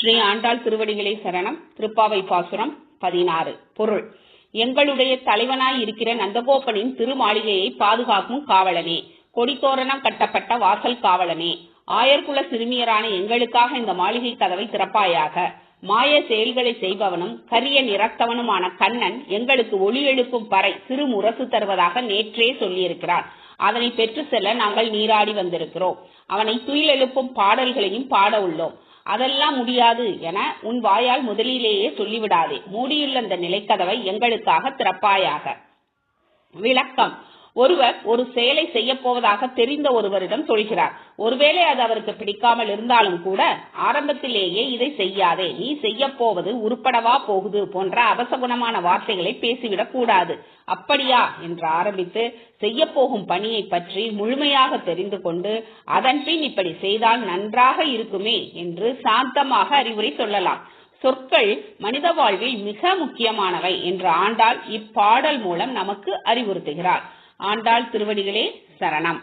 ஸ்ரீ ஆண்டாள் திருவடிகளே சரணம். திருப்பாவை பாசுரம் 16. பொருள்: எங்களுடைய தலைவனாய் இருக்கிற நந்தகோபனின் திருமாளிகையை பாதுகாக்கும் காவலனே, கொடித்தோரணம் கட்டப்பட்ட வாசல் காவலனே, ஆயர்குல சிறுமியரான எங்களுக்காக இந்த மாளிகை கதவை திறப்பாயாக. மாய செயல்களை செய்பவனும் கரிய நிறத்தவனுமான கண்ணன் எங்களுக்கு ஒளி எழுப்பும் பறை சிறு முரசு தருவதாக நேற்றே சொல்லியிருக்கிறார். அதனை பெற்று செல்ல நாங்கள் நீராடி வந்திருக்கிறோம். அவனை துயில் எழுப்பும் பாடல்களையும் பாட உள்ளோம். அதெல்லாம் முடியாது என உன் வாயால் முதலிலேயே சொல்லிவிடாதே. மூடியுள்ள அந்த நிலைக்கதவை எங்களுக்காக திறப்பாயாக. விளக்கம்: ஒருவர் ஒரு செயலை செய்ய போவதாக தெரிந்த ஒருவரிடம் சொல்கிறார். ஒருவேளை அது அவருக்கு பிடிக்காமல் இருந்தாலும் கூட ஆரம்பத்திலேயே இதை செய்யாதே, நீ செய்ய போவது உருப்படவா போகுது போன்ற அவசகுணமான வார்த்தைகளை பேசிவிடக் கூடாது. அப்படியா என்று ஆரம்பித்து செய்ய போகும் பணியை பற்றி முழுமையாக தெரிந்து கொண்டு அதன் பின் இப்படி செய்தால் நன்றாக இருக்குமே என்று சாந்தமாக அறிவுரை சொல்லலாம். சொற்கள் மனித வாழ்வில் மிக முக்கியமானவை என்று ஆண்டாள் இப்பாடல் மூலம் நமக்கு அறிவுறுத்துகிறார். ஆண்டாள் திருவடிகளே சரணம்.